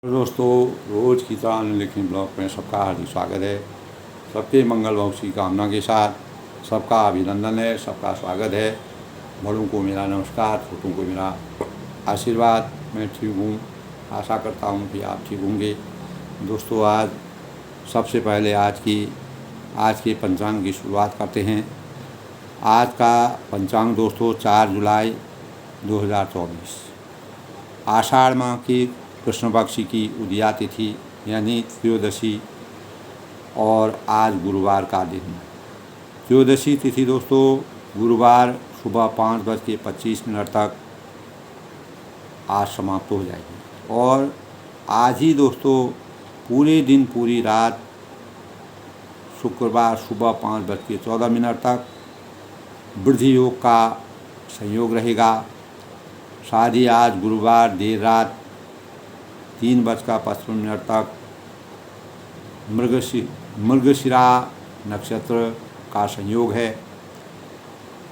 दोस्तों, रोज़ की तरह लिखनी ब्लॉग में सबका हार्दिक स्वागत है। सबके मंगल भविष्य की कामना के साथ सबका अभिनंदन है, सबका स्वागत है। बड़ों को मेरा नमस्कार, छोटों को मेरा आशीर्वाद। मैं ठीक हूँ, आशा करता हूँ कि आप ठीक होंगे। दोस्तों, आज सबसे पहले आज के पंचांग की शुरुआत करते हैं। आज का पंचांग दोस्तों 4 जुलाई 2024 आषाढ़ माह की कृष्ण पक्ष की उदया तिथि यानी त्रयोदशी और आज गुरुवार का दिन। त्रयोदशी तिथि दोस्तों गुरुवार सुबह 5:25 तक आज समाप्त हो जाएगी और आज ही दोस्तों पूरे दिन पूरी रात शुक्रवार सुबह 5:14 तक वृद्धि योग का संयोग रहेगा। साथ ही आज गुरुवार देर रात 3:55 तक मृगशिरा नक्षत्र का संयोग है।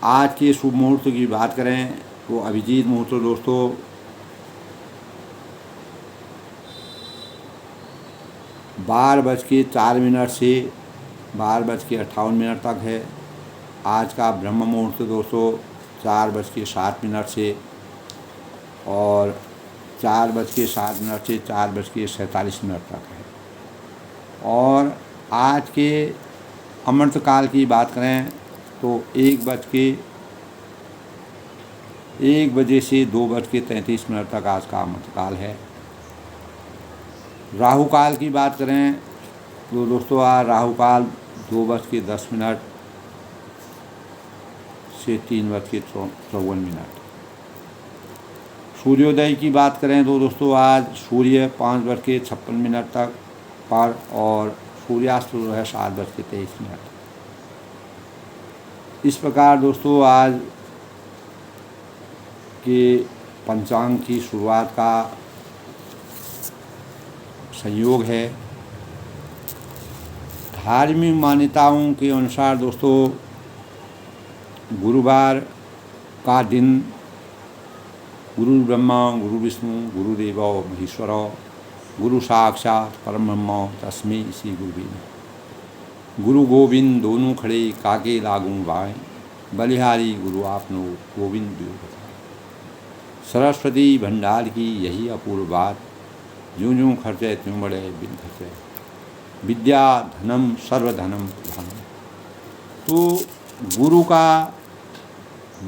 आज के शुभ मुहूर्त की बात करें तो अभिजीत मुहूर्त दोस्तों 12:04 से 12:58 तक है। आज का ब्रह्म मुहूर्त दोस्तों 4:07 से और 4:07 से 4:47 तक है। और आज के अमृत काल की बात करें तो 1 बजे से 2:33 तक आज का अमृत काल है। राहु काल की बात करें तो दोस्तों आज राहु काल 2:10 से 3:54। सूर्योदय की बात करें तो दोस्तों आज सूर्य 5:56 तक पर और सूर्यास्त जो है 7:23। इस प्रकार दोस्तों आज के पंचांग की शुरुआत का संयोग है। धार्मिक मान्यताओं के अनुसार दोस्तों गुरुवार का दिन गुरु ब्रह्मा गुरु विष्णु गुरुदेव महेश्वर गुरु साक्षात परम ब्रह्म तस्मै श्री गुरुवे नमः। गुरु गोविंद दोनों खड़े काके लागू भाई बलिहारी गुरु आपनो गोविंद दियो बताए। सरस्वती भंडार की यही अपूर्व बात, यूं यूं खर्चे त्यों बड़े बिन खर्चे, विद्या धनम सर्वधनम प्रधानम। तो गुरु का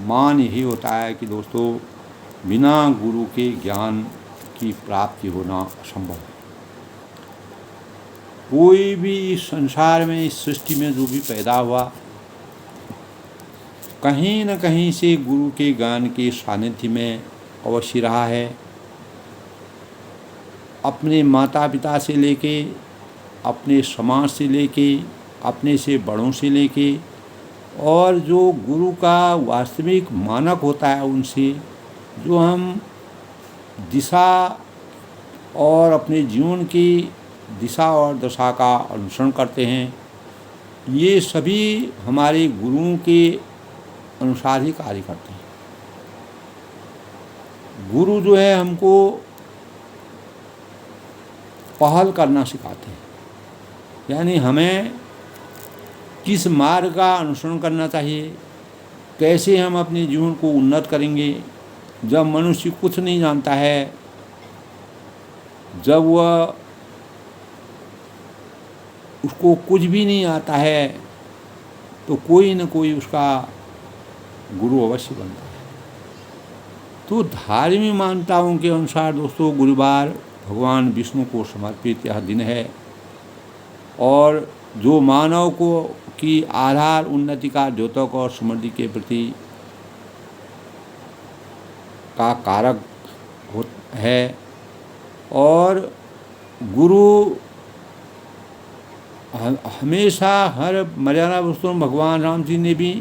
मान यही होता है कि दोस्तों बिना गुरु के ज्ञान की प्राप्ति होना असंभव है। कोई भी इस संसार में इस सृष्टि में जो भी पैदा हुआ कहीं न कहीं से गुरु के ज्ञान के सानिध्य में अवश्य रहा है। अपने माता पिता से लेके, अपने समाज से लेके, अपने से बड़ों से लेके और जो गुरु का वास्तविक मानक होता है उनसे जो हम दिशा और अपने जीवन की दिशा और दशा का अनुसरण करते हैं, ये सभी हमारे गुरुओं के अनुसार ही कार्य करते हैं। गुरु जो है हमको पहल करना सिखाते हैं, यानी हमें किस मार्ग का अनुसरण करना चाहिए, कैसे हम अपने जीवन को उन्नत करेंगे। जब मनुष्य कुछ नहीं जानता है, जब वह उसको कुछ भी नहीं आता है तो कोई न कोई उसका गुरु अवश्य बनता है। तो धार्मिक मान्यताओं के अनुसार दोस्तों गुरुवार भगवान विष्णु को समर्पित यह दिन है और जो मानव को की आधार उन्नति का द्योतक और समृद्धि के प्रति का कारक है। और गुरु हमेशा हर मर्यादा पुरुषोत्तम भगवान राम जी ने भी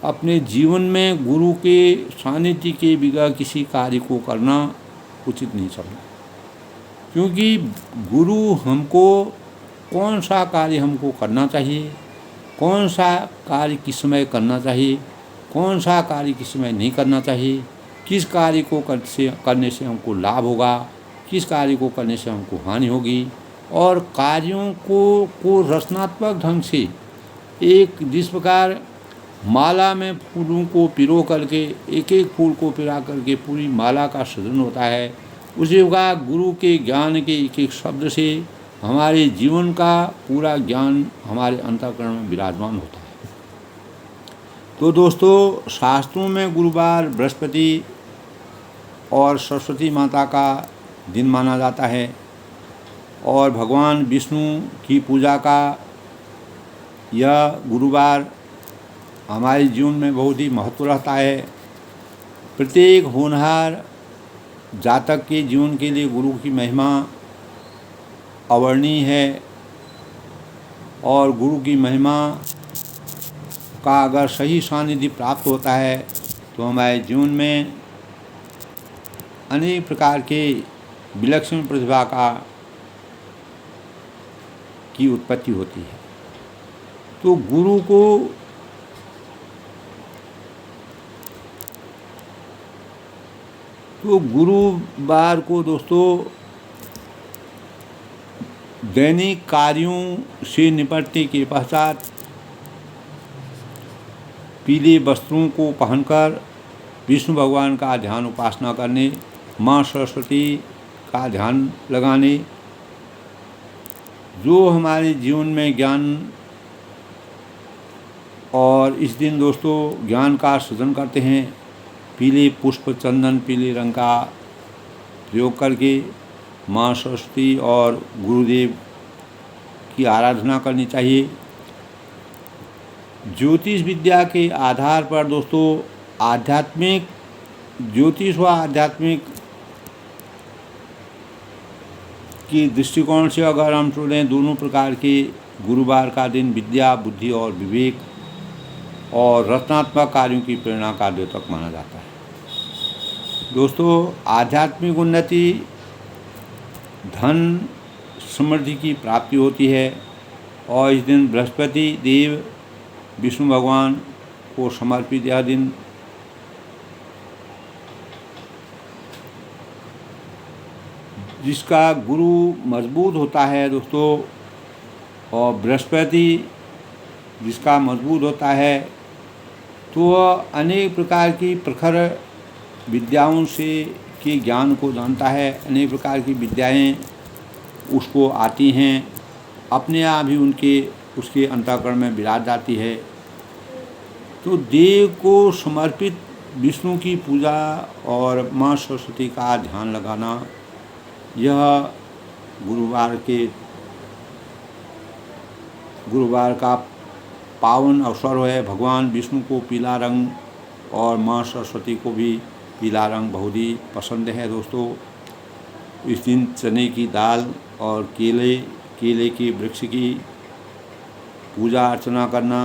अपने जीवन में गुरु के सानिध्य के बगैर किसी कार्य को करना उचित नहीं समझा, क्योंकि गुरु हमको कौन सा कार्य हमको करना चाहिए, कौन सा कार्य किस समय करना चाहिए, कौन सा कार्य किस समय नहीं करना चाहिए, किस कार्य को करने से हमको लाभ होगा, किस कार्य को करने से हमको हानि होगी, और कार्यों को रचनात्मक ढंग से एक जिस प्रकार माला में फूलों को पिरो करके एक एक फूल को पिरा करके पूरी माला का सृजन होता है, उसी प्रकार गुरु के ज्ञान के एक एक शब्द से हमारे जीवन का पूरा ज्ञान हमारे अंतःकरण में विराजमान होता है। तो दोस्तों, शास्त्रों में गुरुवार बृहस्पति और सरस्वती माता का दिन माना जाता है, और भगवान विष्णु की पूजा का यह गुरुवार हमारे जीवन में बहुत ही महत्व रहता है। प्रत्येक होनहार जातक के जीवन के लिए गुरु की महिमा अवर्णीय है, और गुरु की महिमा का अगर सही सानिध्य प्राप्त होता है तो हमारे जीवन में अनेक प्रकार के विलक्षण प्रतिभा की उत्पत्ति होती है। तो गुरुवार को दोस्तों दैनिक कार्यों से निपटने के पश्चात पीले वस्त्रों को पहनकर विष्णु भगवान का ध्यान उपासना करने, माँ सरस्वती का ध्यान लगाने, जो हमारे जीवन में ज्ञान, और इस दिन दोस्तों ज्ञान का सृजन करते हैं, पीले पुष्प चंदन पीले रंग का प्रयोग करके माँ सरस्वती और गुरुदेव की आराधना करनी चाहिए। ज्योतिष विद्या के आधार पर दोस्तों आध्यात्मिक ज्योतिष व आध्यात्मिक की दृष्टिकोण से अगर हम चलें, दोनों प्रकार के गुरुवार का दिन विद्या, बुद्धि और विवेक और रचनात्मक कार्यों की प्रेरणा का द्योतक माना जाता है। दोस्तों, आध्यात्मिक उन्नति, धन समृद्धि की प्राप्ति होती है, और इस दिन बृहस्पति देव विष्णु भगवान को समर्पित यह दिन जिसका गुरु मजबूत होता है दोस्तों, और बृहस्पति जिसका मजबूत होता है, तो वह अनेक प्रकार की प्रखर विद्याओं से के ज्ञान को जानता है। अनेक प्रकार की विद्याएं उसको आती हैं, अपने आप ही उसके अंतःकरण में विराज जाती है। तो देव को समर्पित विष्णु की पूजा और माँ सरस्वती का ध्यान लगाना, यह गुरुवार का पावन अवसर है। भगवान विष्णु को पीला रंग और माँ सरस्वती को भी पीला रंग बहुत ही पसंद है दोस्तों। इस दिन चने की दाल और केले के वृक्ष की पूजा अर्चना करना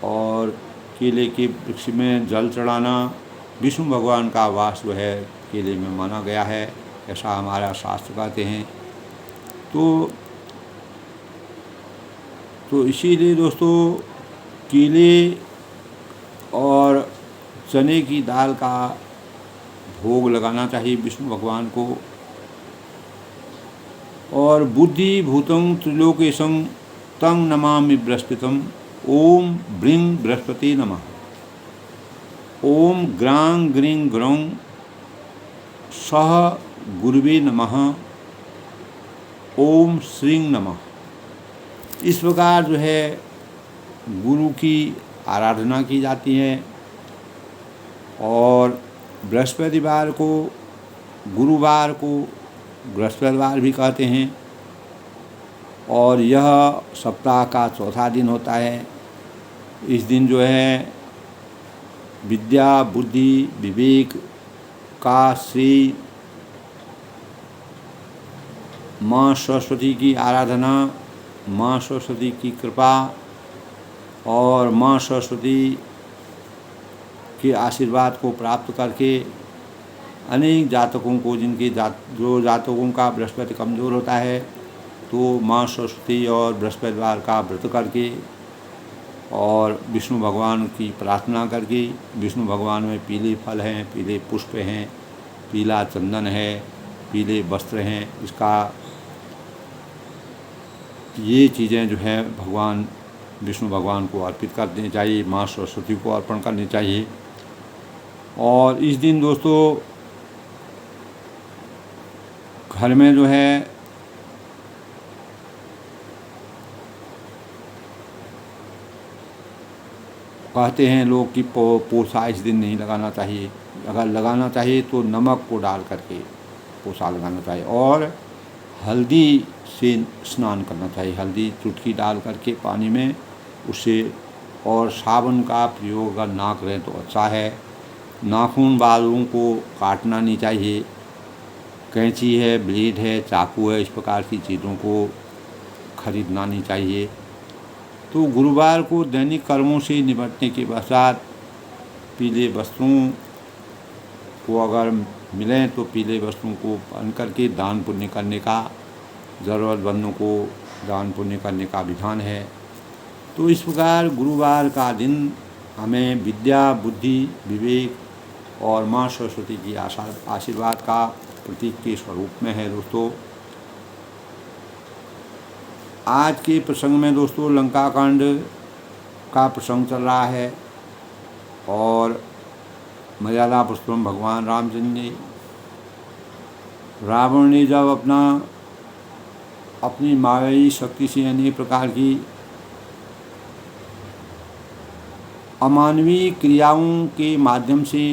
और केले के वृक्ष में जल चढ़ाना, विष्णु भगवान का वास जो है केले में माना गया है, ऐसा हमारा शास्त्र कहते हैं। तो इसीलिए दोस्तों केले और चने की दाल का भोग लगाना चाहिए विष्णु भगवान को। और बुद्धि भूतं त्रिलोकेशं तं नमामि बृहस्पतिं, ओम ब्रीं बृहस्पति नमः। ओम ग्रां ग्रीं ग्रौं सह गुरुवे नमः। ओम श्रीं नमः। इस प्रकार जो है गुरु की आराधना की जाती है। और बृहस्पतिवार को, गुरुवार को बृहस्पतिवार भी कहते हैं, और यह सप्ताह का चौथा दिन होता है। इस दिन जो है विद्या, बुद्धि, विवेक का श्री माँ सरस्वती की आराधना, माँ सरस्वती की कृपा और माँ सरस्वती के आशीर्वाद को प्राप्त करके अनेक जातकों को, जो जातकों का बृहस्पति कमज़ोर होता है, तो माँ सरस्वती और बृहस्पतिवार का व्रत करके और विष्णु भगवान की प्रार्थना करके, विष्णु भगवान में पीले फल हैं, पीले पुष्प हैं, पीला चंदन है, पीले वस्त्र हैं, इसका ये चीज़ें जो हैं भगवान विष्णु भगवान को अर्पित कर देनी चाहिए, माँ सरस्वती को अर्पण करनी चाहिए। और इस दिन दोस्तों घर में जो है कहते हैं लोग कि पोसा इस दिन नहीं लगाना चाहिए, अगर लगाना चाहिए तो नमक को डाल करके पोसा लगाना चाहिए और हल्दी से स्नान करना चाहिए, हल्दी चुटकी डाल करके पानी में उससे, और साबुन का प्रयोग अगर ना करें तो अच्छा है। नाखून बालों को काटना नहीं चाहिए, कैंची है, ब्लेड है, चाकू है, इस प्रकार की चीज़ों को खरीदना नहीं चाहिए। तो गुरुवार को दैनिक कर्मों से निपटने के पश्चात पीले वस्त्रों को अगर मिलें तो पीले वस्त्रों को पहन करके दान पुण्य करने का, ज़रूरतमंदों को दान पुण्य करने का विधान है। तो इस प्रकार गुरुवार का दिन हमें विद्या, बुद्धि, विवेक और माँ सरस्वती की आशीर्वाद का प्रतीक के स्वरूप में है। दोस्तों आज के प्रसंग में दोस्तों लंका कांड का प्रसंग चल रहा है और मर्यादा पुरुषोत्तम भगवान रामचंद्र ने, रावण ने जब अपनी मायावी शक्ति से अनेक प्रकार की अमानवीय क्रियाओं के माध्यम से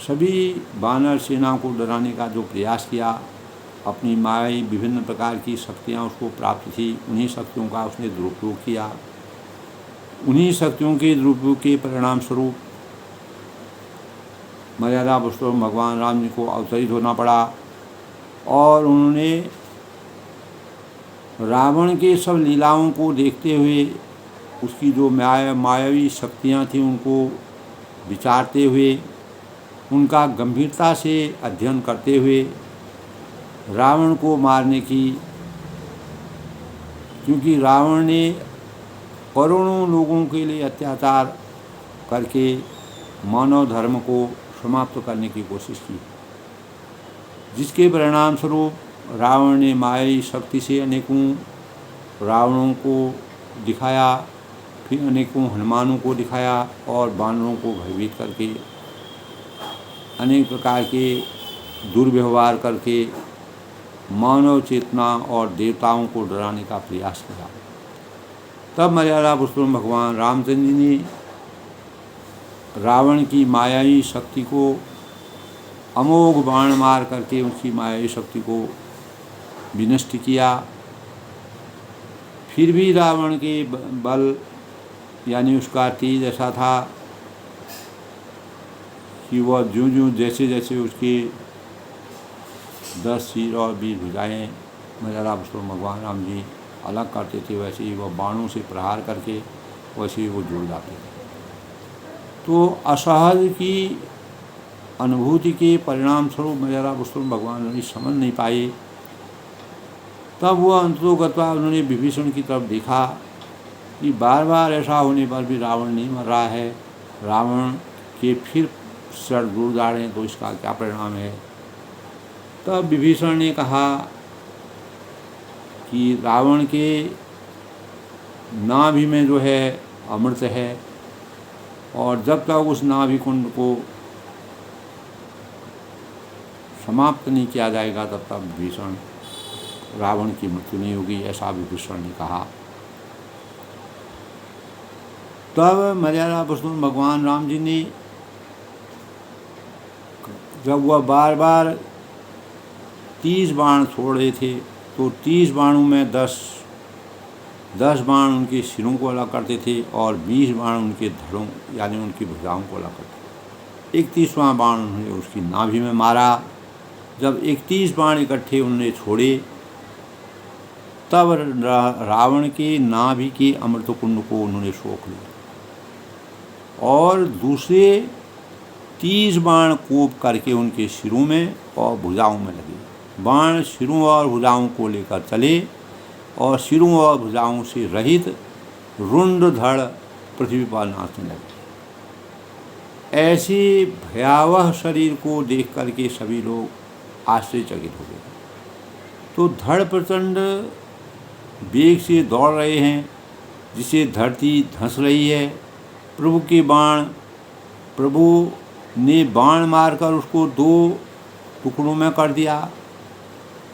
सभी वानर सेना को डराने का जो प्रयास किया, अपनी मायावी विभिन्न प्रकार की शक्तियाँ उसको प्राप्त थी, उन्हीं शक्तियों का उसने दुरुपयोग किया। उन्हीं शक्तियों के दुरुपयोग के परिणाम स्वरूप मर्यादा पुरुषोत्तम भगवान राम जी को अवतरित होना पड़ा और उन्होंने रावण के सब लीलाओं को देखते हुए, उसकी जो मायावी शक्तियाँ थीं उनको विचारते हुए, उनका गंभीरता से अध्ययन करते हुए रावण को मारने की, क्योंकि रावण ने करोड़ों लोगों के लिए अत्याचार करके मानव धर्म को समाप्त करने की कोशिश की, जिसके परिणाम स्वरूप रावण ने मायावी शक्ति से अनेकों रावणों को दिखाया, फिर अनेकों हनुमानों को दिखाया और वानरों को भयभीत करके अनेक प्रकार के दुर्व्यवहार करके मानव चेतना और देवताओं को डराने का प्रयास किया। तब मर्यादा पुरुषोत्तम भगवान रामचंद्र जी ने रावण की मायावी शक्ति को अमोघ बाण मार करके उसकी मायावी शक्ति को विनष्ट किया। फिर भी रावण के बल यानी उसका तेज ऐसा था कि वह ज्यों जैसे जैसे उसके 10 सिर और 20 भुजाएँ मर्यादा पुरुषोत्तम भगवान राम जी अलग करते थे, वैसे ही वह बाणों से प्रहार करके वैसे ही वो जुड़ जाते थे। तो असहज की अनुभूति के परिणाम स्वरूप मर्यादा पुरुषोत्तम भगवान राम जी समझ नहीं पाए। तब वह अंततोगत्वा उन्होंने विभीषण की तरफ देखा कि बार बार ऐसा होने पर भी रावण नहीं मर रहा है, रावण के फिर सर जुड़ जा रहे हैं, तो इसका क्या परिणाम है। तब विभीषण ने कहा कि रावण के नाभि में जो है अमृत है और जब तक उस नाभि कुंड को समाप्त नहीं किया जाएगा तब तक विभीषण रावण की मृत्यु नहीं होगी, ऐसा विभीषण ने कहा। तब मर्यादा पुरुषोत्तम भगवान राम जी ने, जब वह बार बार 30 बाण छोड़ रहे थे तो 30 बाणों में 10 बाण उनके सिरों को अलग करते थे और 20 बाण उनके धड़ों यानी उनकी भुजाओं को अलग करते थे। 31वां बाण उन्होंने उसकी नाभि में मारा। जब 31 बाण इकट्ठे उन्होंने छोड़े तब रावण के नाभि के अमृत कुंड को उन्होंने सोख लिया और दूसरे 30 बाण कोप करके उनके सिरों में और भुजाओं में लगे। बाण सिरों और भुजाओं को लेकर चले और सिरों और भुजाओं से रहित रुंड धड़ पृथ्वी पर नाचने लगे। ऐसे भयावह शरीर को देख करके सभी लोग आश्चर्यचकित हो गए। तो धड़ प्रचंड वेग से दौड़ रहे हैं, जिसे धरती धंस रही है। प्रभु ने बाण मारकर उसको 2 टुकड़ों में कर दिया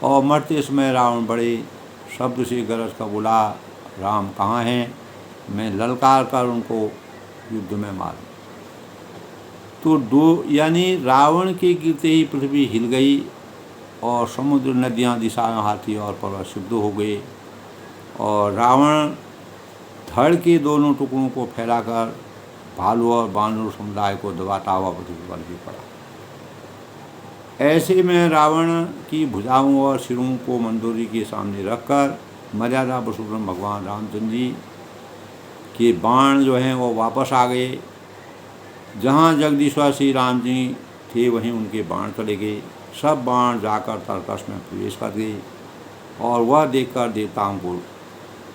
और मरते समय रावण बड़े शब्द से गरज कर बोला, राम कहाँ हैं, मैं ललकार कर उनको युद्ध में मारूं। तो यानी रावण के गिरते ही पृथ्वी हिल गई और समुद्र, नदियाँ, दिशाएं, हाथी और पर्वत सिद्ध हो गए और रावण धड़ के दोनों टुकड़ों को फैलाकर भालू और बानर समुदाय को दबाता हुआ पृथ्वी पर गिर पड़ा। ऐसे में रावण की भुजाओं और सिरों को मंदोदरी के सामने रखकर मर्यादा पुरुषोत्तम भगवान रामचंद्र जी के बाण जो हैं वो वापस आ गए। जहाँ जगदीश्वर श्री राम जी थे वहीं उनके बाण चले गए। सब बाण जाकर तरकश में प्रवेश कर गए और वह देखकर देवताओं को,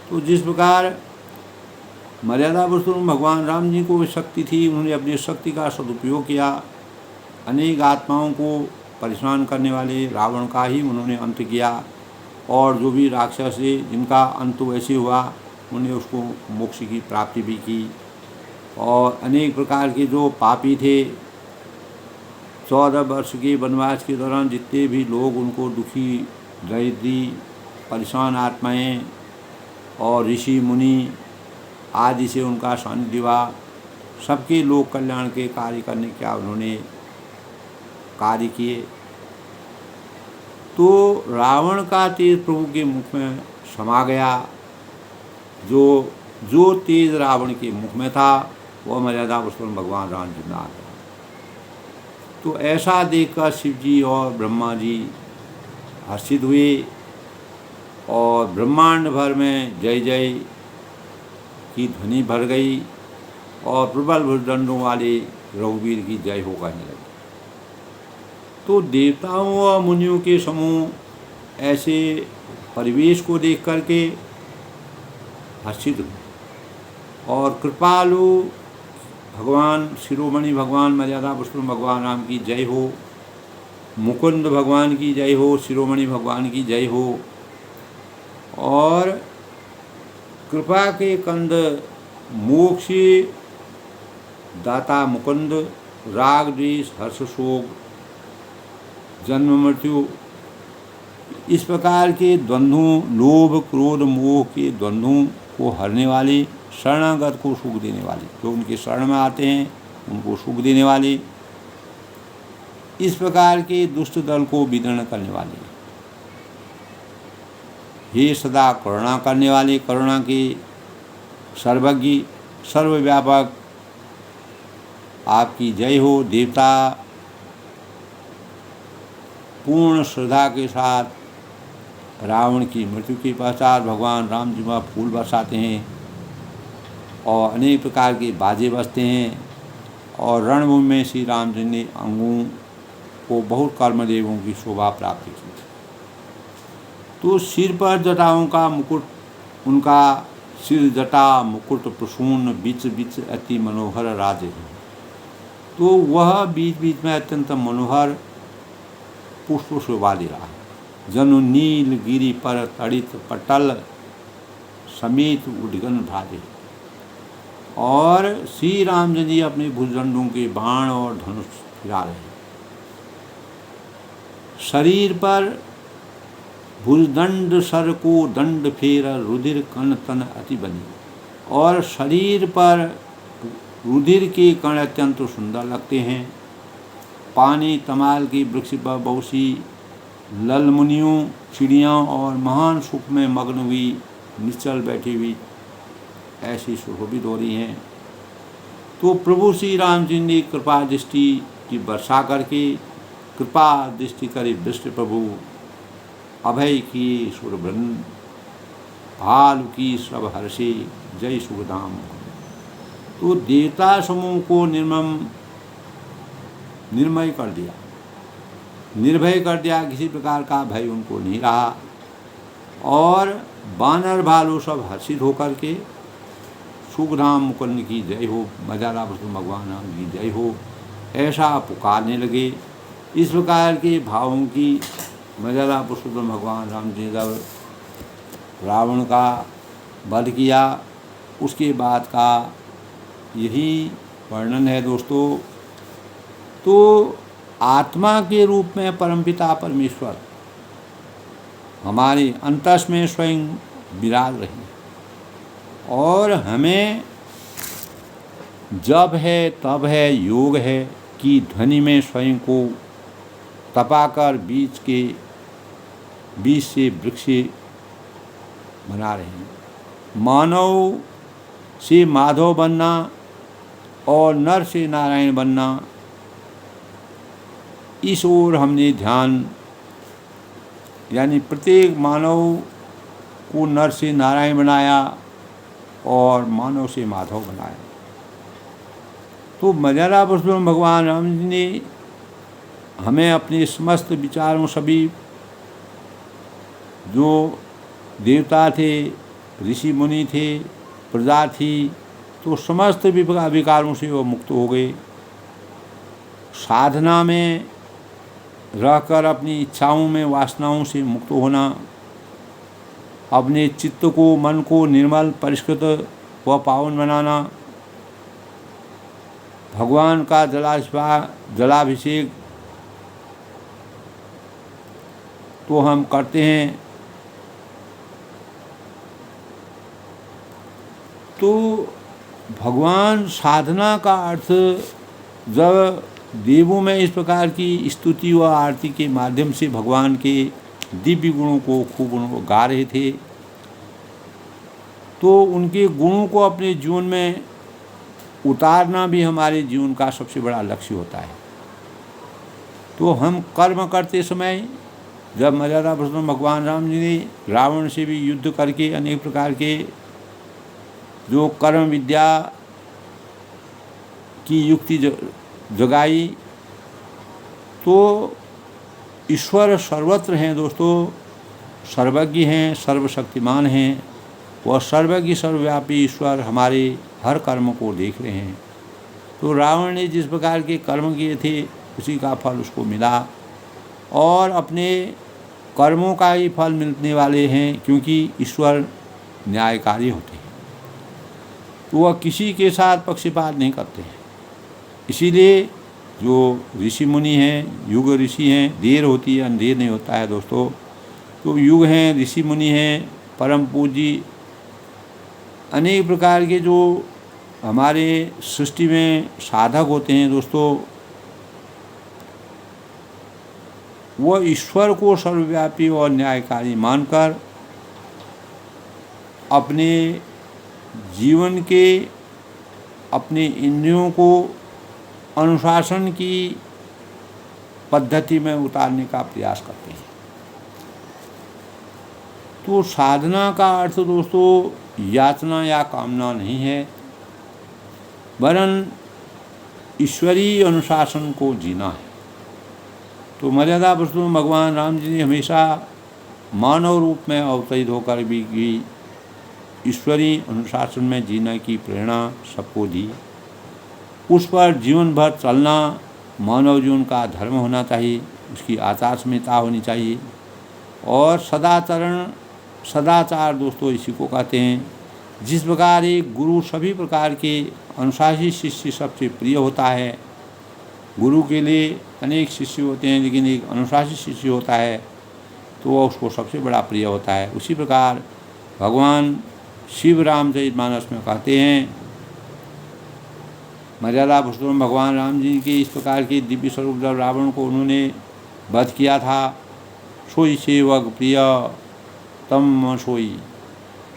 तो जिस प्रकार मर्यादा पुरुषोत्तम भगवान राम जी को शक्ति थी, उन्होंने अपनी शक्ति का सदुपयोग किया। अनेक आत्माओं को परेशान करने वाले रावण का ही उन्होंने अंत किया और जो भी राक्षस थे जिनका अंत वैसे हुआ, उन्हें उसको मोक्ष की प्राप्ति भी की। और अनेक प्रकार के जो पापी थे, 14 वर्ष के वनवास के दौरान जितने भी लोग उनको दुखी, दरिद्री, परेशान आत्माएं और ऋषि मुनि आदि से उनका सानिध्य हुआ, सबके लोक कल्याण के कार्य करने का उन्होंने कार्य किए। तो रावण का तेज प्रभु के मुख में समा गया। जो तेज रावण के मुख में था वह मर्यादा पुरुषोत्तम भगवान राम जी में आ गया। तो ऐसा देखकर शिव जी और ब्रह्मा जी हर्षित हुए और ब्रह्मांड भर में जय जय की ध्वनि भर गई और प्रबल भुजदंडों वाले रघुवीर की जय हो कहने लगी। तो देवताओं और मुनियों के समूह ऐसे परिवेश को देख करके हर्षित हुए और कृपालु भगवान शिरोमणि भगवान मर्यादा पुरुषोत्तम भगवान राम की जय हो, मुकुंद भगवान की जय हो, शिरोमणि भगवान की जय हो। और कृपा के कंद, मोक्ष दाता मुकुंद, राग द्वेष हर्ष शोक जन्म मृत्यु, इस प्रकार के द्वंद्वों, लोभ क्रोध मोह के द्वंद्वों को हरने वाले, शरणागत को सुख देने वाले, जो उनके शरण में आते हैं उनको सुख देने वाले, इस प्रकार के दुष्ट दल को विदीर्ण करने वाले, हे सदा करुणा करने वाले, करुणा के सर्वज्ञ सर्वव्यापक आपकी जय हो। देवता पूर्ण श्रद्धा के साथ रावण की मृत्यु के पश्चात भगवान राम जी वहाँ फूल बरसाते हैं और अनेक प्रकार के बाजे बजते हैं और रणभूमि में श्री राम जी ने अंगों को बहुत कर्मदेवों की शोभा प्राप्त की। तो सिर पर जटाओं का मुकुट, उनका सिर जटा मुकुट प्रसून बीच बीच अति मनोहर राज्य है। तो वह बीच बीच में अत्यंत मनोहर पुष्प शोभा दे रहा है। जनु नील गिरी पर तड़ित पटल समेत उद्गन भाजे। और श्री रामचंद्र जी अपने भुजदंडों के बाण और धनुष फिरा रहे हैं। शरीर पर भुजदंड सर को दंड फेर रुधिर कण तन अति बनी। और शरीर पर रुधिर के कण अत्यंत सुंदर लगते हैं। पानी तमाल की वृक्ष पर बहुसी लल मुनियों, चिड़ियाँ और महान सुख में मग्न हुई निश्चल बैठी हुई ऐसी सुशोभित हो रही हैं। तो प्रभु श्री राम जी ने कृपा दृष्टि की वर्षा करके कृपा दृष्टि करे विष्णु प्रभु अभय की सुरभ्रन भालु की सब हर्षे जय सुखधाम। तो देवता समूह को निर्मय कर दिया, निर्भय कर दिया, किसी प्रकार का भय उनको नहीं रहा। और बानर भालू सब हर्षित होकर के सुखधाम मुकुंद की जय हो, मर्यादा पुरुषोत्तम भगवान राम की जय हो ऐसा पुकारने लगे। इस प्रकार के भावों की मर्यादा पुरुषोत्तम भगवान राम जी जब रावण का वध किया उसके बाद का यही वर्णन है दोस्तों। तो आत्मा के रूप में परमपिता परमेश्वर हमारे अंतस में स्वयं विराज रही है और हमें जब है तब है योग है कि ध्वनि में स्वयं को तपाकर बीज से वृक्ष बना रहे हैं। मानव से माधव बनना और नर से नारायण बनना, इस ओर हमने ध्यान, यानी प्रत्येक मानव को नर से नारायण बनाया और मानव से माधव बनाया। तो मर्यादा पुरुषोत्तम भगवान राम जी ने हमें अपने समस्त विचारों, सभी जो देवता थे, ऋषि मुनि थे, प्रजा थी, तो समस्त विकारों से वो मुक्त हो गए। साधना में रहकर अपनी इच्छाओं में, वासनाओं से मुक्त होना, अपने चित्त को, मन को निर्मल, परिष्कृत व पावन बनाना, भगवान का जलाभिषेक तो हम करते हैं। तो भगवान साधना का अर्थ, जब देवों में इस प्रकार की स्तुति व आरती के माध्यम से भगवान के दिव्य गुणों को, खूब गुणों को गा रहे थे, तो उनके गुणों को अपने जीवन में उतारना भी हमारे जीवन का सबसे बड़ा लक्ष्य होता है। तो हम कर्म करते समय, जब मर्यादा पुरुषोत्तम भगवान राम जी ने रावण से भी युद्ध करके अनेक प्रकार के जो कर्म विद्या की युक्ति जगाई, तो ईश्वर सर्वत्र हैं दोस्तों, सर्वज्ञ हैं, सर्वशक्तिमान हैं। वह सर्वज्ञ सर्वव्यापी ईश्वर हमारे हर कर्म को देख रहे हैं। तो रावण ने जिस प्रकार के कर्म किए थे उसी का फल उसको मिला, और अपने कर्मों का ही फल मिलने वाले हैं, क्योंकि ईश्वर न्यायकारी होते हैं। तो वह किसी के साथ पक्षपात नहीं करते हैं। इसीलिए जो ऋषि मुनि हैं, युग ऋषि हैं, देर होती है अंधेर नहीं होता है दोस्तों। तो युग हैं, ऋषि मुनि हैं, परम पूज्य, अनेक प्रकार के जो हमारे सृष्टि में साधक होते हैं दोस्तों, वह ईश्वर को सर्वव्यापी और न्यायकारी मानकर अपने जीवन के, अपने इंद्रियों को अनुशासन की पद्धति में उतारने का प्रयास करते हैं। तो साधना का अर्थ दोस्तों याचना या कामना नहीं है, वरन ईश्वरीय अनुशासन को जीना है। तो मर्यादा पुरुषोत्तम भगवान राम जी ने हमेशा मानव रूप में अवतरित होकर भी ईश्वरीय अनुशासन में जीने की प्रेरणा सबको दी। उस पर जीवन भर चलना मानव जीवन का धर्म होना चाहिए, उसकी आचार संहिता होनी चाहिए। और सदाचार दोस्तों इसी को कहते हैं। जिस प्रकार एक गुरु सभी प्रकार के अनुशासित शिष्य सबसे प्रिय होता है, गुरु के लिए अनेक शिष्य होते हैं लेकिन एक अनुशासित शिष्य होता है तो वह उसको सबसे बड़ा प्रिय होता है। उसी प्रकार भगवान शिव रामचरितमानस में कहते हैं, मर्यादा पुरुषोत्तम भगवान राम जी के इस प्रकार के दिव्य स्वरूप जब रावण को उन्होंने वध किया था, सोई सेवक प्रिय तम मम सोई,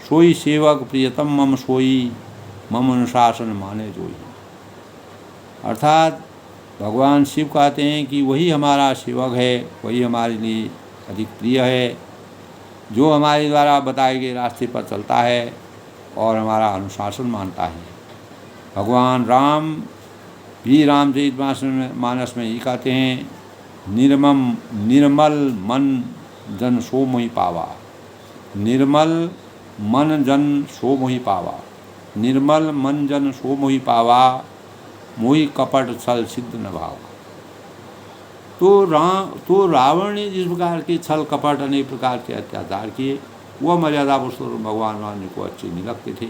सोई सेवक प्रियतम मम सोई, मम अनुशासन माने जोई। अर्थात भगवान शिव कहते हैं कि वही हमारा सेवक है, वही हमारे लिए अधिक प्रिय है, जो हमारे द्वारा बताए गए रास्ते पर चलता है और हमारा अनुशासन मानता है। भगवान राम भी रामचरितमानस में ये कहते हैं, निर्मल मन जन सो मोहि पावा, निर्मल मन जन सो मोहि पावा, निर्मल मन जन सो मोहि पावा, मोहि कपट छल सिद्ध न भावा। तो रावण ने जिस प्रकार के छल कपट अनेक प्रकार के अत्याचार किए वह मर्यादा पुरुषोत्तम भगवान राम जी को अच्छे नहीं लगते थे।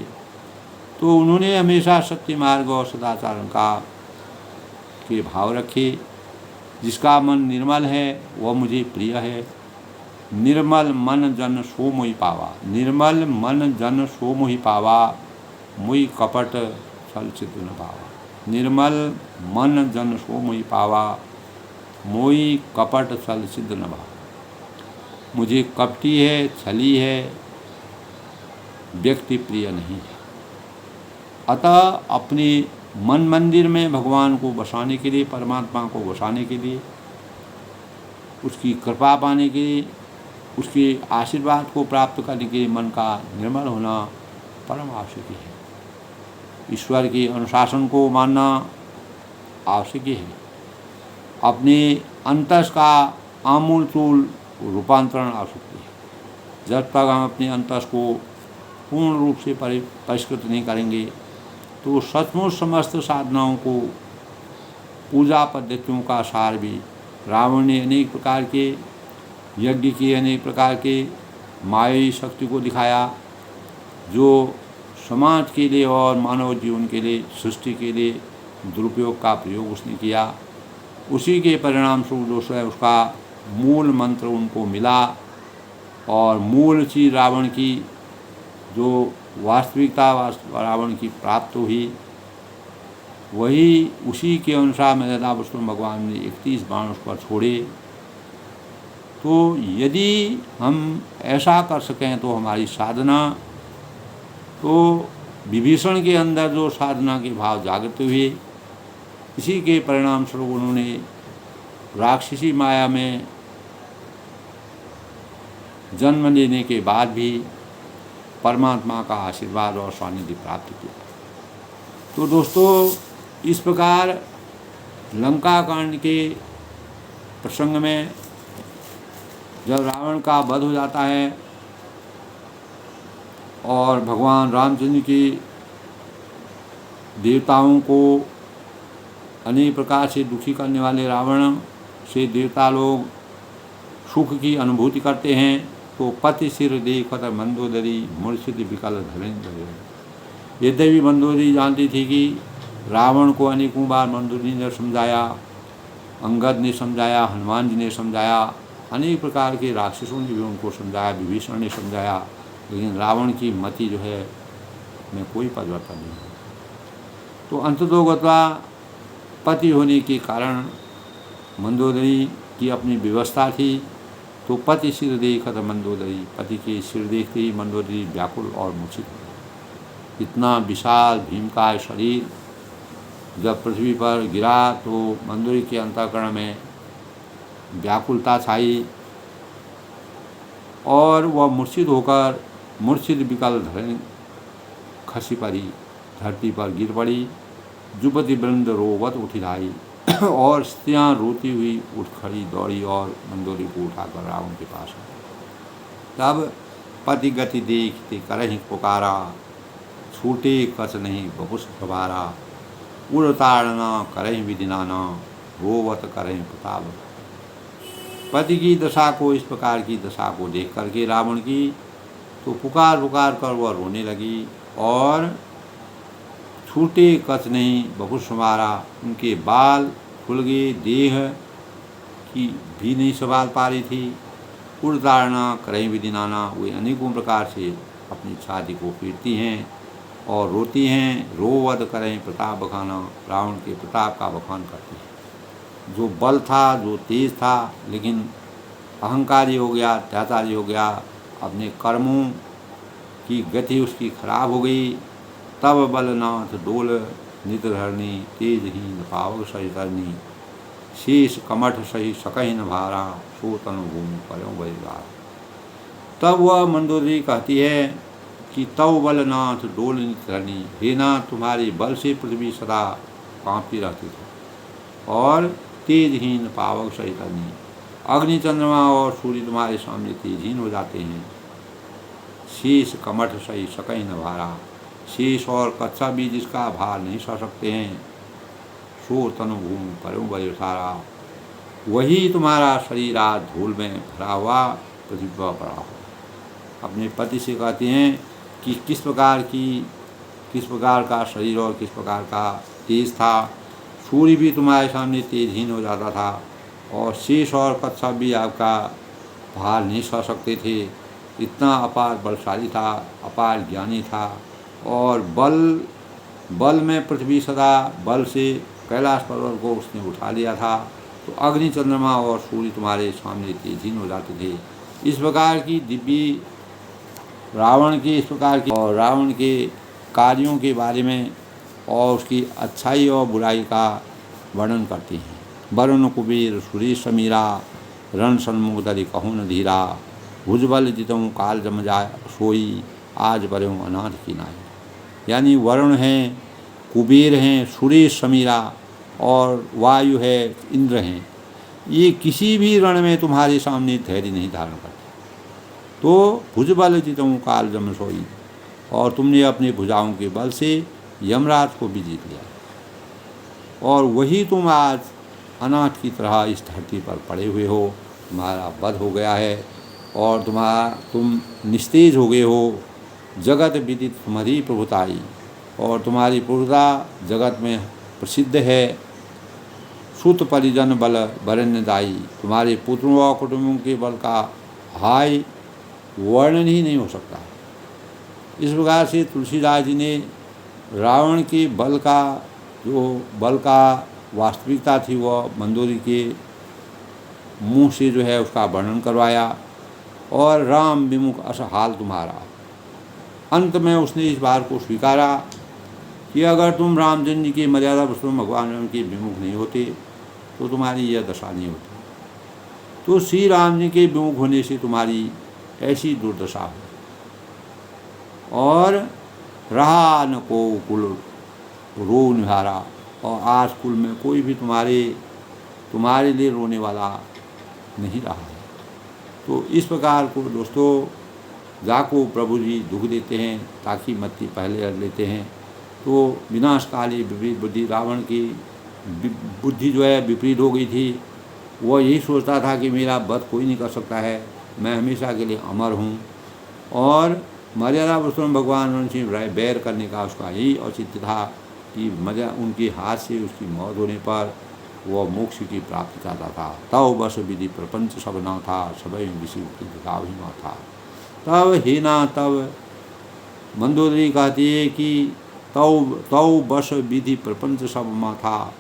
तो उन्होंने हमेशा सत्य मार्ग और सदाचारण का के भाव रखे। जिसका मन निर्मल है वह मुझे प्रिय है। निर्मल मन जन सो मोहि पावा, निर्मल मन जन सो मोहि पावा, मुई कपट छल चित न पावा। निर्मल मन जन सो मोहि पावा, मोई कपट छल सिद्ध न भावा। मुझे कपटी है, छली है, व्यक्ति प्रिय नहीं है। अतः अपने मन मंदिर में भगवान को बसाने के लिए, परमात्मा को बसाने के लिए, उसकी कृपा पाने के लिए, उसके आशीर्वाद को प्राप्त करने के लिए मन का निर्मल होना परम आवश्यक है। ईश्वर के अनुशासन को मानना आवश्यक है। अपने अंतस का आमूल चूल रूपांतरण आवश्यक है। जब तक हम अपने अंतस को पूर्ण रूप से परिष्कृत नहीं करेंगे तो सचमुच समस्त साधनाओं को, पूजा पद्धतियों का सार भी रावण ने अनेक प्रकार के यज्ञ किए, अनेक प्रकार के मायावी शक्ति को दिखाया, जो समाज के लिए और मानव जीवन के लिए, सृष्टि के लिए दुरुपयोग का प्रयोग उसने किया। उसी के परिणाम स्वरूप दोस्तों है उसका मूल मंत्र उनको मिला और मूल चीज रावण की जो वास्तविकता रावण की प्राप्त हुई, वही उसी के अनुसार मर्यादा पुरुषोत्तम भगवान ने 31 बाण उस पर छोड़े। तो यदि हम ऐसा कर सकें तो हमारी साधना, तो विभीषण के अंदर जो साधना के भाव जागृत हुए, इसी के परिणाम स्वरूप उन्होंने राक्षसी माया में जन्म लेने के बाद भी परमात्मा का आशीर्वाद और सानिध्य प्राप्त किया। तो दोस्तों, इस प्रकार लंका कांड के प्रसंग में जब रावण का वध हो जाता है और भगवान रामचंद्र की देवताओं को अनेक प्रकार से दुखी करने वाले रावण से देवता लोग सुख की अनुभूति करते हैं, तो पति सिर देखत मंदोदरी मूर्छित विकल धरेंद्र। यद्यपि मंदोदरी जानती थी कि रावण को अनेकों बार मंदोदरी ने समझाया, अंगद ने समझाया, हनुमान जी ने समझाया, अनेक प्रकार के राक्षसों ने भी उनको समझाया, विभीषण ने समझाया, लेकिन रावण की मति जो है में कोई परिवर्तन नहीं है। तो अंततोगत्वा पति होने के कारण मंदोदरी की अपनी व्यवस्था थी। तो पति सिर देखत मंदोदरी, पति के सिर देखते ही मंदोदरी व्याकुल और मूर्छित हो। इतना विशाल भीमकाय शरीर जब पृथ्वी पर गिरा तो मंदोदरी के अंतःकरण में व्याकुलता छाई और वह मूर्छित होकर मूर्छित विकल धरण खसी पड़ी, धरती पर गिर पड़ी। युवती वृंद रोवत उठी लाई और स्त्रियाँ रोती हुई उठ खड़ी दौड़ी और मंदोदरी को उठाकर रावण के पास आई। तब पति गति देखते करहि पुकारा, छूटे कछ नहीं बहुस प्रभारा, उड़ ताड़ना करहि विधि नाना, रोवत करहि प्रताप। पति की दशा को, इस प्रकार की दशा को देख करके रावण की, तो पुकार पुकार कर वह रोने लगी और छूटे कछ नहीं बहुत संवारा, उनके बाल खुल गए, देह की भी नहीं संभाल पा रही थी। उड़ताड़ना करही विधि नाना, वे अनेकों प्रकार से अपनी छाती को पीटती हैं और रोती हैं। रोवध करही प्रताप बखाना, रावण के प्रताप का बखान करती हैं। जो बल था, जो तेज था, लेकिन अहंकारी हो गया, अत्याचारी हो गया, अपने कर्मों की गति उसकी खराब हो गई। तब बलनाथ डोल नितरहरणी, तेजहीन पावक सही तरनी, शेष कमठ सही सकही न भारा, सो तनु भूमि पर्यों बलिदार। तब वह मंदोदरी कहती है कि तव बलनाथ डोल नितरहरणी, हे नाथ तुम्हारे बल से पृथ्वी सदा कांपती रहती थी और तेजहीन पावक सही तरनी, अग्नि चंद्रमा और सूर्य तुम्हारे सामने तेजहीन हो जाते हैं। शेष कमठ सही सकही न भारा, शेष और कच्चा भी जिसका भार नहीं सह सकते हैं। सो तनु भूमि पर्यों बलिसारा, वही तुम्हारा शरीर आज धूल में भरा हुआ पृथ्वी पर पड़ा हो। अपने पति से कहते हैं कि किस प्रकार का शरीर और किस प्रकार का तेज था। सूर्य भी तुम्हारे सामने तेजहीन हो जाता था और शेष और कच्छप भी आपका भार नहीं सह सकते थे। इतना अपार बलशाली था, अपार ज्ञानी था और बल में पृथ्वी सदा बल से कैलाश पर्वत को उसने उठा लिया था। तो अग्नि, चंद्रमा और सूर्य तुम्हारे सामने तेजहीन हो जाते थे। इस प्रकार की दिव्य रावण के कार्यों के बारे में और उसकी अच्छाई और बुराई का वर्णन करते हैं। वरुण कुबेर सुरेश समीरा, रण सन्मुख दरि कहूँ न धीरा, भुजबल जितऊँ काल जम जाय सोई, आज बरऊँ अनाथ की नाई। यानी वरुण हैं, कुबेर हैं, सुरेश समीरा और वायु है, इंद्र हैं। ये किसी भी रण में तुम्हारे सामने धैर्य नहीं धारण करते। तो भुजबल जितऊँ काल जम सोई, और तुमने अपने भुजाओं के बल से यमराज को भी जीत लिया और वही तुम आज अनाथ की तरह इस धरती पर पड़े हुए हो। तुम्हारा वध हो गया है और तुम निस्तेज हो गए हो। जगत विदित तुम्हारी प्रभुताई, और तुम्हारी प्रभुता जगत में प्रसिद्ध है। सुत परिजन बल वरण्यदायी, तुम्हारे पुत्रों और कुटुंबों के बल का हाय वर्णन ही नहीं हो सकता। इस प्रकार से तुलसीदास जी ने रावण के बल का वास्तविकता थी वह मंदोदरी के मुंह से जो है उसका वर्णन करवाया। और राम विमुख अस हाल तुम्हारा, अंत में उसने इस बात को स्वीकारा कि अगर तुम रामचंद्र जी के मर्यादा पुरुषोत्तम भगवान राम के विमुख नहीं होते तो तुम्हारी यह दशा नहीं होती। तो श्री राम जी के विमुख होने से तुम्हारी ऐसी दुर्दशा हो। और रहा न को कुल रो निहारा, और आज कुल में कोई भी तुम्हारे लिए रोने वाला नहीं रहा है। तो इस प्रकार को दोस्तों जाको प्रभु जी दुख देते हैं ताकि मत्ती पहले हर लेते हैं। तो विनाशकाली विपरीत बुद्धि, रावण की बुद्धि जो है विपरीत हो गई थी। वह यही सोचता था कि मेरा वध कोई नहीं कर सकता है, मैं हमेशा के लिए अमर हूँ। और मर्यादा पुरुषोत्तम भगवान उनसे बैर करने का उसका यही औचित्य था कि उनके हाथ से उसकी मौत होने पर वह मोक्ष की प्राप्ति चाहता था। तव बस विधि प्रपंच सब न था, सबै विषि दिखाव ही न था। तब हे ना तब मंदोदरी कहती है कि तव बस विधि प्रपंच सब में था,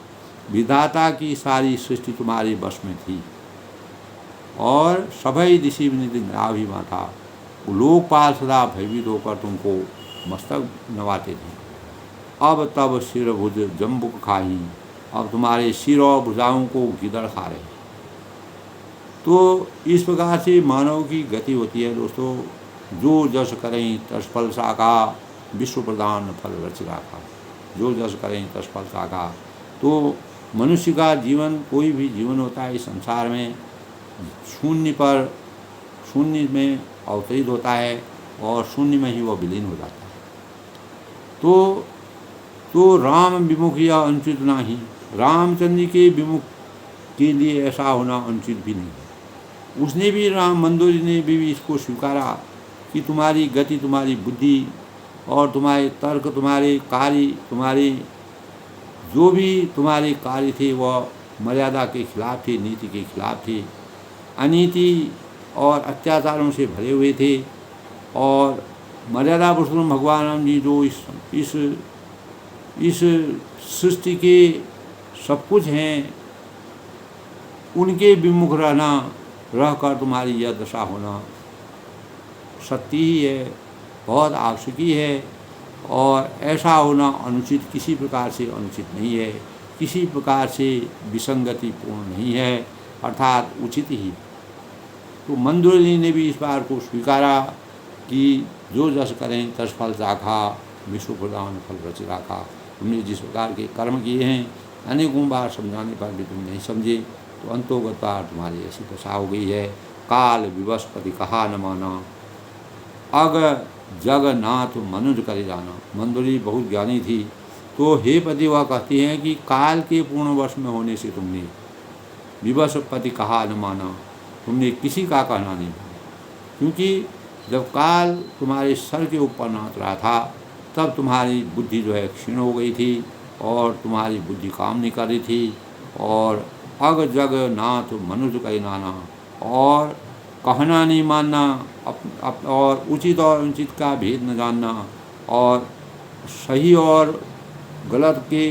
विधाता की सारी सृष्टि तुम्हारे बस में थी और सभी दिशि निराव ही में था। लोकपाल सदा भयभीत होकर तुमको मस्तक नवाते थे। अब तब सिर भुज जम्बुक खाही, अब तुम्हारे सिर और भुजाओं को गिदड़ खा रहे। तो इस प्रकार से मानव की गति होती है दोस्तों। जो जस करें तस फल साका, विश्व प्रदान फल रच राखा। जो जस करें तस फल साका। तो मनुष्य का जीवन, कोई भी जीवन होता है इस संसार में, शून्य में अवतरित होता है और शून्य में ही वह विलीन हो जाता है। तो राम विमुख या अनुचित नहीं, रामचंद्र के विमुख के लिए ऐसा होना अनुचित भी नहीं है। उसने भी मंदोदरी ने भी इसको स्वीकारा कि तुम्हारी गति, तुम्हारी बुद्धि और तुम्हारे तर्क, तुम्हारे कार्य, तुम्हारे जो भी तुम्हारे कार्य थे वह मर्यादा के खिलाफ थे, नीति के खिलाफ थे, अनीति और अत्याचारों से भरे हुए थे। और मर्यादा पुरुषोत्तम भगवान राम जी जो इस सृष्टि के सब कुछ हैं, उनके विमुख रहकर तुम्हारी यह दशा होना सत्य ही है, बहुत आवश्यकी है। और ऐसा होना अनुचित, किसी प्रकार से अनुचित नहीं है, किसी प्रकार से विसंगतिपूर्ण नहीं है, अर्थात उचित ही। तो मंदोदरी ने भी इस बात को स्वीकारा कि जो जस करें तस फल चाखा, विश्व प्रदान फल रच राखा। तुमने जिस प्रकार के कर्म किए हैं, अनेकों बार समझाने पर भी तुम नहीं समझे, तो अंतोगत बार तुम्हारी ऐसी दशा हो गई है। काल विवश पति कहा न माना, अग जग नाथ मनुज करे जाना। मंदोदरी बहुत ज्ञानी थी। तो हे पति वह कहती हैं कि काल के पूर्ण वश में होने से तुमने विवश पति कहा न माना, तुमने किसी का कहना नहीं माना। क्योंकि जब काल तुम्हारे सर के ऊपर नाच रहा था तब तुम्हारी बुद्धि जो है क्षीण हो गई थी और तुम्हारी बुद्धि काम नहीं कर रही थी। और अग जग नाथ मनुष्य कही नाना, और कहना नहीं मानना, और उचित और अनुचित का भेद न जानना, और सही और गलत के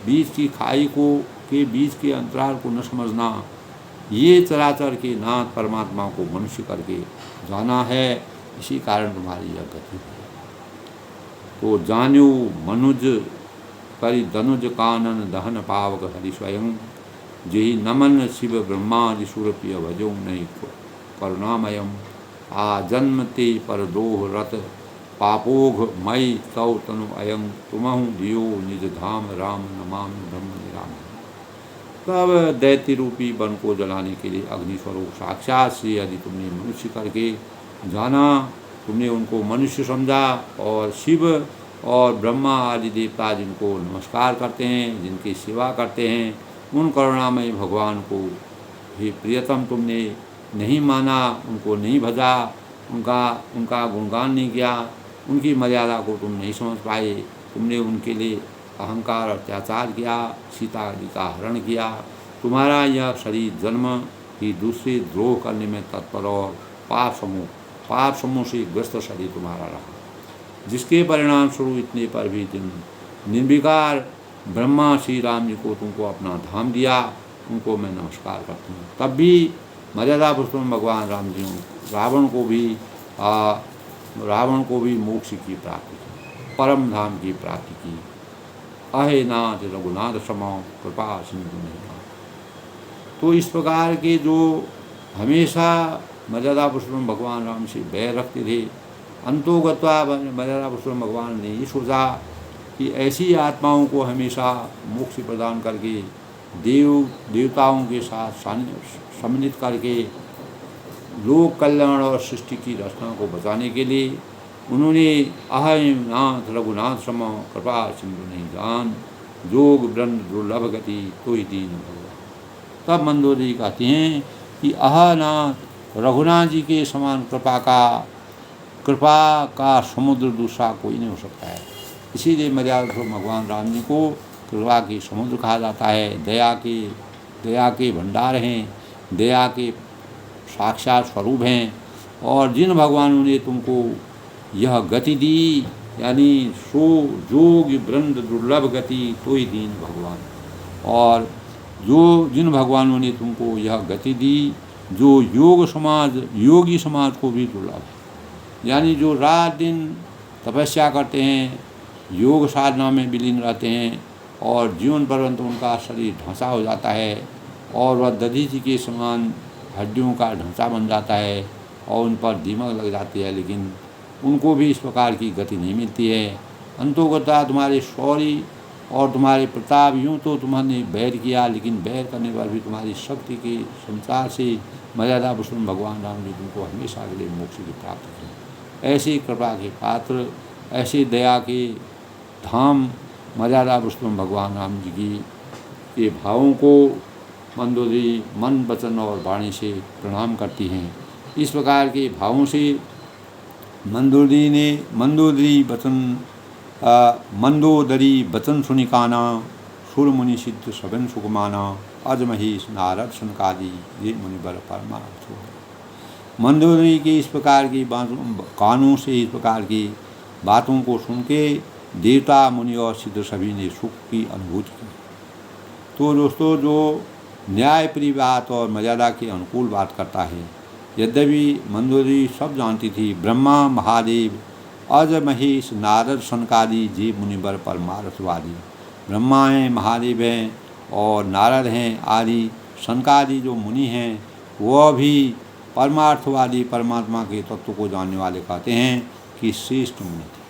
बीच की खाई को के बीच के अंतराल को न समझना, ये चराचर के नाथ परमात्मा को मनुष्य करके जाना है। इसी कारण तुम्हारी यह गति है। तो जान्यो मनुज करि दनुज कानन दहन पावक हरि स्वयं, जेहि नमन शिव ब्रह्मादि सुरप्रिय भजो नहीं करुणामयम। आ जन्म ते पर दोह रत पापोघ मई तौ तनु अयं, तुमहु दियो निज धाम राम नमाम ब्रह्म निराम। तब दैत्य रूपी वन को जलाने के लिए अग्नि स्वरूप साक्षात श्री यदि तुमने मनुष्य करके जाना, तुमने उनको मनुष्य समझा, और शिव और ब्रह्मा आदि देवता जिनको नमस्कार करते हैं, जिनकी सेवा करते हैं, उन करुणामय भगवान को ही प्रियतम तुमने नहीं माना, उनको नहीं भजा, उनका गुणगान नहीं किया, उनकी मर्यादा को तुम नहीं समझ पाए। तुमने उनके लिए अहंकार और अत्याचार किया, सीता आदि का हरण किया। तुम्हारा यह शरीर जन्म ही दूसरे द्रोह करने में तत्पर और पाप समूह से ग्रस्त शरीर तुम्हारा रहा, जिसके परिणाम स्वरूप इतने पर भी निर्विकार ब्रह्मा श्री राम जी को तुमको अपना धाम दिया, उनको मैं नमस्कार करता हूँ। तब भी मर्यादा पुरुषोत्तम भगवान राम जी रावण को भी मोक्ष की प्राप्ति की, परम धाम की प्राप्ति की। अहे नाथ रघुनाथ समो कृपा सिंधु नहीं। तो इस प्रकार के जो हमेशा मर्यादा पुरुषोत्तम भगवान राम से बैर रखते थे, अंतोगत्वा मर्यादा पुरुषोत्तम भगवान ने ये सोचा कि ऐसी आत्माओं को हमेशा मोक्ष प्रदान करके देवताओं के साथ सम्मिलित करके लोक कल्याण और सृष्टि की रचना को बचाने के लिए उन्होंने अहम नाथ रघुनाथ सम कृपा सिंधु नहीं जान, जोग वृंद दुर्लभ गति तो ही दीन भगवान। तब मंदोदरी कहती हैं कि अहनाथ रघुनाथ जी के समान कृपा का समुद्र दूसरा कोई नहीं हो सकता है। इसीलिए मर्यादा भगवान राम जी को कृपा के समुद्र कहा जाता है। दया के भंडार हैं, दया के साक्षात स्वरूप हैं। और जिन भगवानों ने तुमको यह गति दी, यानी सो जोग वृंद दुर्लभ गति तो ही दीन भगवान, और जिन भगवानों ने तुमको यह गति दी जो योगी समाज को भी दुर्लभ है, यानी जो रात दिन तपस्या करते हैं, योग साधना में विलीन रहते हैं और जीवन पर्यंत उनका शरीर ढांचा हो जाता है और वह दधीचि के समान हड्डियों का ढांचा बन जाता है और उन पर दीमक लग जाती है, लेकिन उनको भी इस प्रकार की गति नहीं मिलती है। अंतोगता तुम्हारे शौर्य और तुम्हारे प्रताप, यूँ तो तुम्हारे बैर किया, लेकिन बैर करने पर भी तुम्हारी शक्ति के संचार से मर्यादा पुरुषोत्तम भगवान राम जी तुमको हमेशा के लिए मोक्ष की प्राप्त की। ऐसे कृपा के पात्र, ऐसे दया के धाम मर्यादा पुरुषोत्तम भगवान राम जी की के भावों को मंदोदरी मन वचन और वाणी से प्रणाम करती हैं। इस प्रकार के भावों से मंदोदरी वचन सुनिकाना, सुर मुनि सिद्ध सघन सुकुमाना, अज महेश नारद सनकादि ये मुनिवर परमार्थ हो। मंदोदरी के इस प्रकार की कानों से इस प्रकार की बातों को सुन के देवता मुनि और सिद्ध सभी ने सुख की अनुभूति की। तो दोस्तों, जो न्यायप्रिय बात और मर्यादा के अनुकूल बात करता है, यद्यपि मंदोदरी सब जानती थी, ब्रह्मा महादेव अज महेश नारद सनकादि जी मुनिवर परमार्थवादी। ब्रह्मा हैं, महादेव हैं और नारद हैं आदि सनकादि जो मुनि हैं, वह भी परमार्थवादी परमात्मा के तत्व को जानने वाले कहते हैं कि श्रेष्ठ मुनि थे।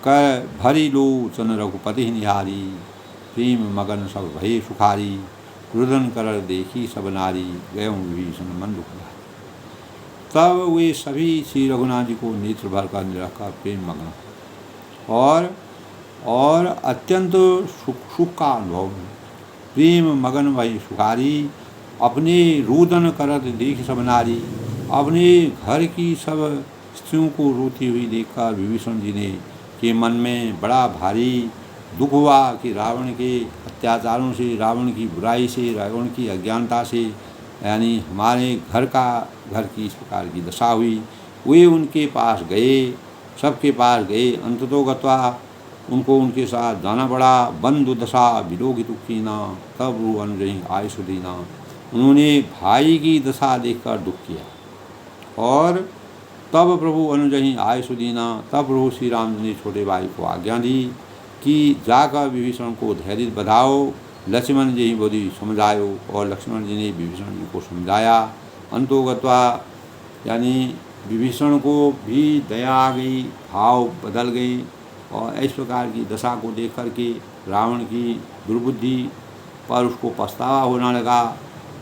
कर भरी लोचन रघुपति निहारी, प्रेम मगन सब भये सुखारी, रुदन कर देखी सब नारी, गयों विभीषण मन दुखदारी। तब वे सभी श्री रघुनाथ जी को नेत्र भर कर निरखकर प्रेम मग्न और अत्यंत सुख का अनुभव प्रेम मगन भई सुखारी, अपने रुदन करत देख सब नारी। अपने घर की सब स्त्रियों को रोती हुई देखकर विभीषण जी ने के मन में बड़ा भारी दुख हुआ कि रावण के अत्याचारों से, रावण की बुराई से, रावण की अज्ञानता से यानी हमारे घर की इस प्रकार की दशा हुई। वे उनके पास गए, सबके पास गए, अंततो गत्वा उनको उनके साथ जाना पड़ा। बंधु दशा विलोकी दुखीना, तब वो अनुजहि आयुषु दीना। उन्होंने भाई की दशा देखकर दुख किया और तब प्रभु अनुजहि आयुषु दीना, तब प्रभु श्री राम ने छोटे भाई को आज्ञा दी कि जाकर विभीषण को धैर्य बधाओ। लक्ष्मण जी बोधी समझायो, और लक्ष्मण जी ने विभीषण जी को समझाया। अंतोगत्वा यानी विभीषण को भी दया आ गई, भाव बदल गई, और इस प्रकार की दशा को देख कर के रावण की दुर्बुद्धि पर उसको पछतावा होने लगा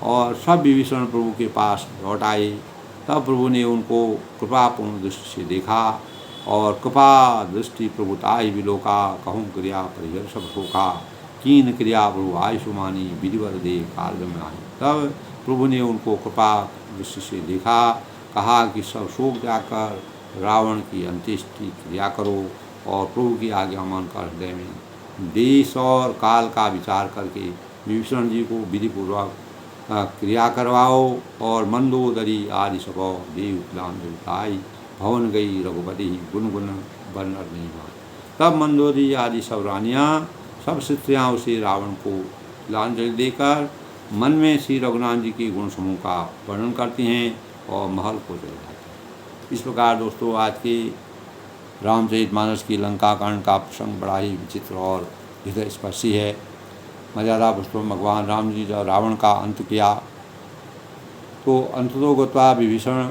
और सब विभीषण प्रभु के पास लौट आए। तब प्रभु ने उनको कृपापूर्ण दृष्टि से देखा और कृपा दृष्टि प्रभुताई विलोका, कहूँ क्रिया परिहर सब शोका। कीन क्रिया प्रभु आयुषु मानी, विधिवर दे कार्य में आई। तब प्रभु ने उनको कृपा दृष्टि से देखा, कहा कि सब शोक त्याग कर रावण की अंत्येष्टि क्रिया करो और प्रभु की आज्ञा मानकर हृदय में देश और काल का विचार करके विभीषण जी को विधिपूर्वक क्रिया करवाओ और मंदोदरी आदि सबौ देव लाई। भवन गई रघुपति गुन गुन वर्णर नहीं मान। तब मंदोदरी आदि सब रानियाँ, सब स्त्रियाँ उसे रावण को तिलांजलि देकर मन में श्री रघुनाथ जी के गुण समूह का वर्णन करती हैं और महल को चले जाते हैं। इस प्रकार दोस्तों आज के रामचरितमानस की लंका कांड का प्रसंग बड़ा ही विचित्र और हृदय स्पर्शी है। मर्यादा पुरुषोत्तम भगवान राम जी जब रावण का अंत किया तो अंततो गत्वा विभीषण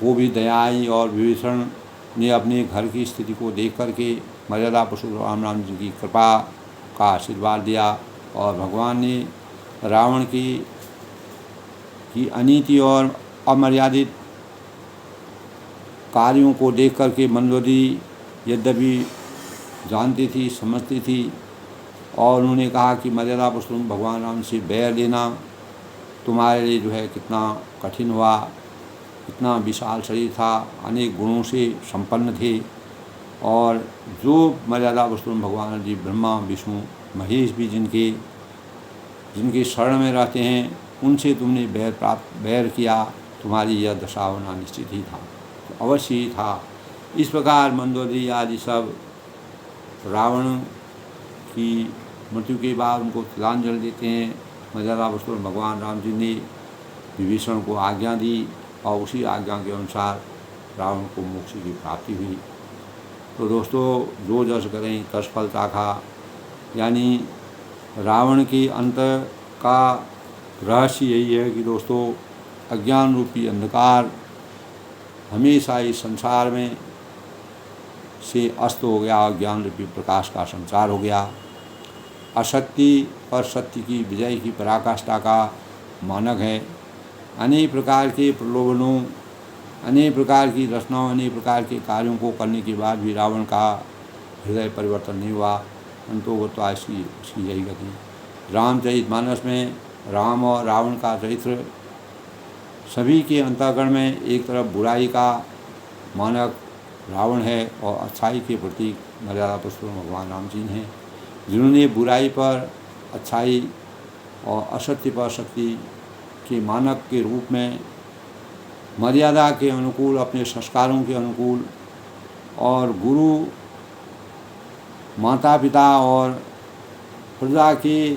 को भी दया आई और विभीषण ने अपने घर की स्थिति को देख करके मर्यादा पुरुषोत्तम राम जी की कृपा का आशीर्वाद दिया और भगवान ने रावण की अनीति और अमर्यादित कार्यों को देख करके मंदोदरी यद्यपि जानती थी, समझती थी और उन्होंने कहा कि मर्यादा पुरुषोत्तम भगवान राम से बैर लेना तुम्हारे लिए जो है कितना कठिन हुआ, कितना विशाल शरीर था, अनेक गुणों से संपन्न थे और जो मर्यादा पुरुषोत्तम भगवान जी ब्रह्मा विष्णु महेश भी जिनके शरण में रहते हैं उनसे तुमने बैर किया, तुम्हारी यह दशा होना निश्चित ही था, तो अवश्य ही था। इस प्रकार मंदोदरी आदि सब रावण की मृत्यु के बाद उनको तिलांजलि देते हैं। मर्यादा पुरुषोत्तम भगवान राम जी ने विभीषण को आज्ञा दी और उसी आज्ञा के अनुसार रावण को मोक्ष की प्राप्ति हुई। तो दोस्तों जो जस करें तस फल चाखा, यानी रावण के अंत का रहस्य यही है कि दोस्तों अज्ञान रूपी अंधकार हमेशा इस संसार में से अस्त हो गया और ज्ञान रूपी प्रकाश का संचार हो गया। असत्य पर सत्य की विजय की पराकाष्ठा का मानक है। अनेक प्रकार के प्रलोभनों, अनेक प्रकार की रचनाओं, अनेक प्रकार के कार्यों को करने के बाद भी रावण का हृदय परिवर्तन नहीं हुआ। अंतोगत्वा उसकी यही गति। रामचरितमानस में राम और रावण का चरित्र सभी के अंतःकरण में एक तरफ बुराई का मानक रावण है और अच्छाई के प्रतीक मर्यादा पुरुषोत्तम भगवान राम जी हैं, जिन्होंने बुराई पर अच्छाई और असत्य पर शक्ति के मानक के रूप में मर्यादा के अनुकूल, अपने संस्कारों के अनुकूल और गुरु, माता पिता और प्रजा के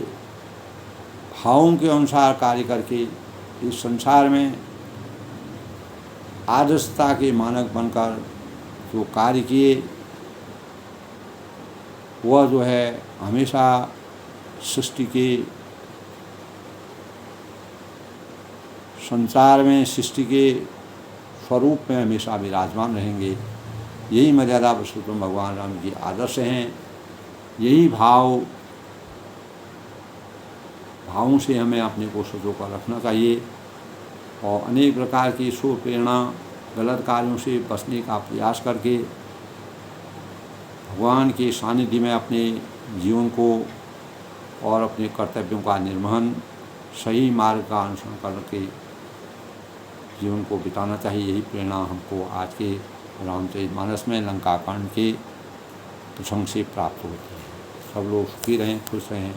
भावों के अनुसार कार्य करके इस संसार में आदर्शता के मानक बनकर जो कार्य किए वह जो है हमेशा सृष्टि के संसार में, सृष्टि के स्वरूप में हमेशा विराजमान रहेंगे। यही मर्यादा पुरुषोत्तम भगवान राम की आदर्श हैं। यही भावों से हमें अपने को सजो कर रखना चाहिए और अनेक प्रकार की शुभ प्रेरणा गलत कार्यों से बचने का प्रयास करके भगवान के सानिध्य में अपने जीवन को और अपने कर्तव्यों का निर्वहन, सही मार्ग का अनुसरण करके जीवन को बिताना चाहिए। यही प्रेरणा हमको आज के रामचरितमानस में लंका कांड के प्रसंग से प्राप्त होती है। सब लोग सुखी रहें, खुश रहें।